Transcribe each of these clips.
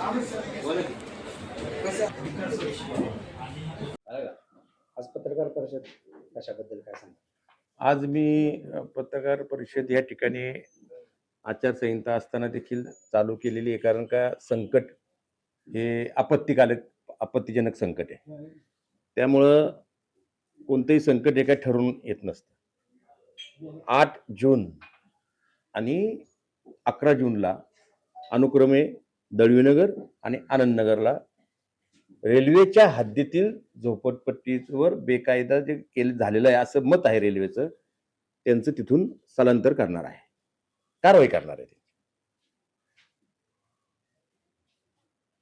आज पत्रकार परिषद कशाबद्दल काय सांगा? आज मी पत्रकार परिषद या ठिकाणी आचारसंहिता असताना देखील चालू केलेली आहे, कारण का संकट हे आपत्तीजनक संकट आहे. त्यामुळं कोणतंही संकट हे काय ठरवून येत नसतं. 8 जून आणि 11 जूनला अनुक्रमे दळवीनगर आणि आनंदनगरला रेल्वेच्या हद्दीतील झोपडपट्टीवर बेकायदा जे झालेलं आहे असं मत आहे रेल्वेचं, त्यांचं तिथून स्थलांतर करणार आहे, कारवाई करणार आहे.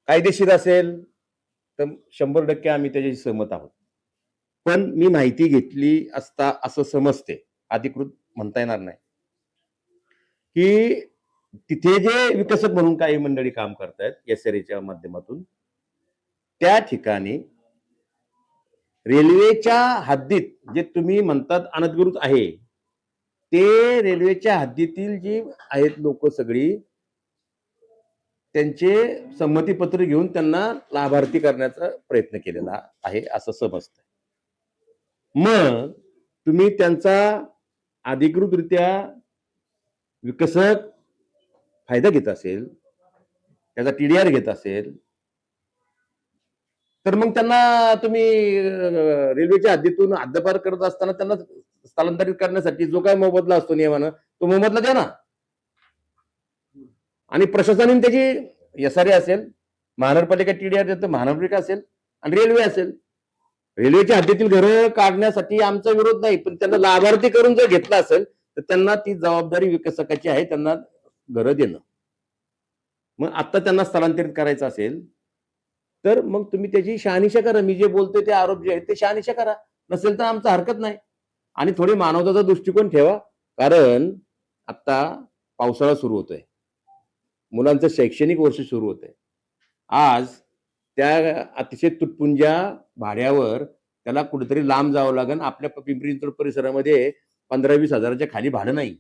कायदेशीर असेल तर 100% आम्ही त्याच्याशी सहमत आहोत. पण मी माहिती घेतली असता असं समजते, अधिकृत म्हणता येणार नाही, की तिथे जे विकसक म्हणून काही मंडळी काम करतायत एसआरएच्या माध्यमातून, त्या ठिकाणी रेल्वेच्या हद्दीत जे तुम्ही म्हणतात अनधिकृत आहे, ते रेल्वेच्या हद्दीतील जी आहेत लोक सगळी, त्यांचे संमतीपत्र घेऊन त्यांना लाभार्थी करण्याचा प्रयत्न केलेला आहे असं समजतं. मग तुम्ही त्यांचा अधिकृतरित्या विकसक फायदा घेत असेल, त्याचा टीडीआर घेत असेल, तर मग त्यांना तुम्ही रेल्वेच्या हद्दीतून हद्दपार करत असताना त्यांना स्थलांतरित करण्यासाठी जो काय मोबदला असतो नियमानं, तो मोबदला द्या ना. आणि प्रशासनाने त्याची एसआरए असेल, महानगरपालिका टीडीआर देतं, महानगरपालिका असेल आणि रेल्वे असेल, रेल्वेच्या हद्दीतील घरं काढण्यासाठी आमचा विरोध नाही, पण त्यांना लाभार्थी करून जर घेतला असेल तर त्यांना ती जबाबदारी विकसकाची आहे, त्यांना घरं देणं. मग आता त्यांना स्थलांतरित करायचं असेल तर मग तुम्ही त्याची शहानिशा करा. मी जे बोलतोय ते आरोप जे आहेत ते शहानिशा करा. नसेल तर आमचं हरकत नाही. आणि थोडी मानवताचा दृष्टिकोन ठेवा, कारण आता पावसाळा सुरू होतोय, मुलांचं शैक्षणिक वर्ष सुरू होतंय. आज त्या अतिशय तुटपुंज्या भाड्यावर त्याला कुठेतरी लांब जावं लागेल. आपल्या पिंपरी चिंचवड परिसरामध्ये 15-20 हजाराच्या खाली भाडं नाही.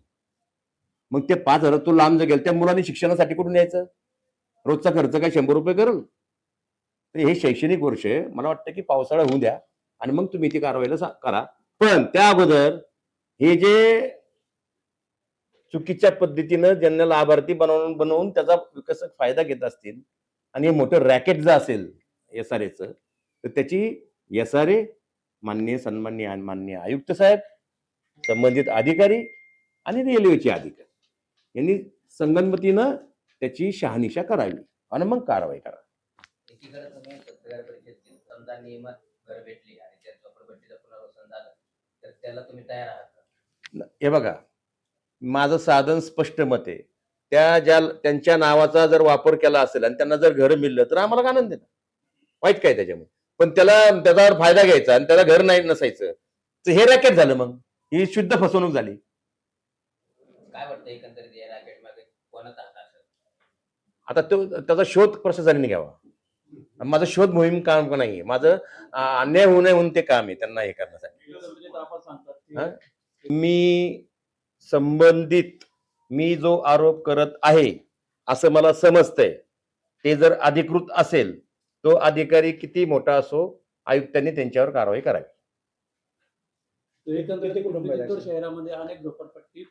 मग ते 5,000 तो लांब जर गेला, त्या मुलांनी शिक्षणासाठी कुठून यायचं? रोजचा खर्च काय 100 रुपये करेल? तर हे शैक्षणिक वर्ष मला वाटतं की पावसाळा होऊ द्या आणि मग तुम्ही ती कारवाईला करा. पण त्या अगोदर हे जे चुकीच्या पद्धतीनं ज्यांना लाभार्थी बनवून त्याचा विकसक फायदा घेत असतील आणि हे मोठं रॅकेट जर असेल एसआरएचं, तर त्याची एसआरए माननीय आयुक्त साहेब, संबंधित अधिकारी आणि रेल्वेचे अधिकारी यांनी संगनमतीनं त्याची शहानिशा करावी आणि मग कारवाई करावी. एकीकडे तुम्ही पत्रकार परिषदेत समजा नियमात घर भेटली आणि त्या झोपडपट्टीचं पुनर्वसन झालं तर त्याला तुम्ही तयार आहात? हे बघा, माझं साधन स्पष्ट मत आहे, त्यांच्या नावाचा जर वापर केला असेल आणि त्यांना जर घर मिळलं तर आम्हाला आनंद आहे, वाईट काय त्याच्यामुळे. पण त्याच्यावर फायदा घ्यायचा आणि त्याला घर नाही नसायचं तर हे रॅकेट झालं, मग ही शुद्ध फसवणूक झाली. काय वाटतं एकंदरीत या रॅकेट मध्ये कोणाचा हात असेल? आता त्याचा शोध प्रशासनाने घ्यावा. माझं शोध मोहीम काम नाही, माझं अन्याय होऊ नये म्हणून ते काम आहे त्यांना हे करण्यासाठी. मी संबंधित मी जो आरोप करत आहे असं मला समजतंय, ते जर अधिकृत असेल, तो अधिकारी किती मोठा असो, आयुक्तांनी त्यांच्यावर कारवाई करावी. शहरामध्ये अनेक झोपडपट्टी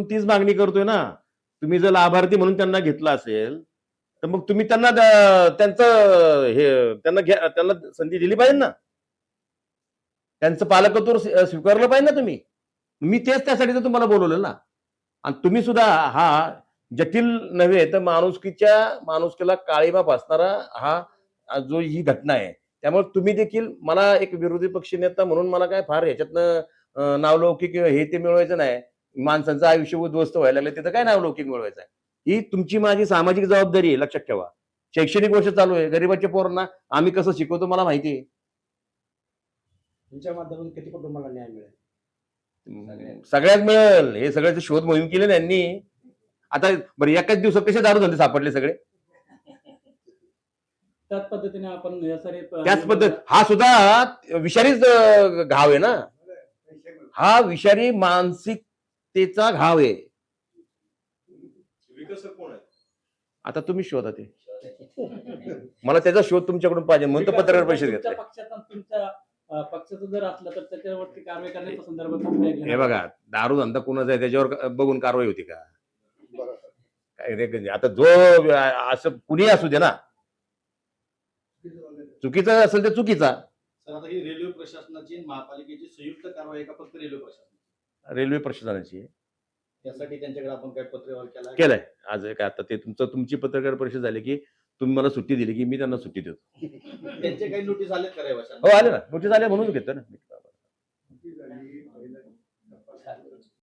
तीच मागणी करतोय ना. तुम्ही जर लाभार्थी म्हणून त्यांना घेतला असेल तर मग तुम्ही त्यांना त्यांना संधी दिली पाहिजे ना, त्यांचं पालकत्व स्वीकारलं पाहिजे ना तुम्ही. मी तेच त्यासाठी तर तुम्हाला बोलवलं ना. आणि तुम्ही सुद्धा हा जटिल नव्हे तर माणुसकीला काळीमा फासणारा हा जो ही घटना आहे, त्यामुळे तुम्ही देखील मला एक विरोधी पक्ष नेता म्हणून मला काय फार ह्याच्यातनं नावलौकिक हे ते मिळवायचं नाही. माणसांचं आयुष्य उद्ध्वस्त व्हायला लागलं, तिथं काय नावलौकिक मिळवायचं आहे? ही तुमची माझी सामाजिक जबाबदारी आहे, लक्षात ठेवा. शैक्षणिक वर्ष चालू आहे, गरीबाच्या पोरांना आम्ही कसं शिकवतो मला माहिती आहे. तुमच्या माध्यमातून किती कुटुंबाला न्याय मिळेल? सगळ्यात मिळेल. हे सगळ्याची शोध मोहीम केली त्यांनी. आता बरं, एकाच दिवसात कसे दारू धंदे सापडले सगळे? त्याच पद्धतीने आपण त्याच पद्धत हा सुद्धा विषारीच घाव आहे ना. हा विषारी मानसिकतेचा घाव आहे. विकसक कोण आहे? आता तुम्ही शोधा ते. शोधायची. मला त्याचा शोध तुमच्याकडून पाहिजे म्हणून तर पत्रकार परिषद तुमच्या घेतली. पक्षात आणि तुमच्या पक्षाचं जर असलं तर त्याच्यावरती कारवाई करण्याच्या संदर्भात तुम्ही काय हे घेणार? बघा, दारू धंदा कोणाचा आहे त्याच्यावर बघून कारवाई होती का? बरोबर. काय रे, आता जो असं कुणी असू दे ना, चुकीचा असेल तर चुकीचा. सर आता ही रेल्वे प्रशासनाची आणि महापालिकेची संयुक्त कारवाई आहे का फक्त रेल्वे प्रशासन? रेल्वे प्रशासनाची आहे. यासाठी त्यांच्याकडे आपण काय पत्रव्यवहार केला आहे? केलंय आज काय आता ते तुमची पत्रकार परिषद झाली की तुम्ही मला सुट्टी दिली की मी त्यांना सुट्टी देतो. त्यांचे काही नोटीस आले का रहिवाशांना? हो आले ना, नोटीस आले म्हणून घेतो ना.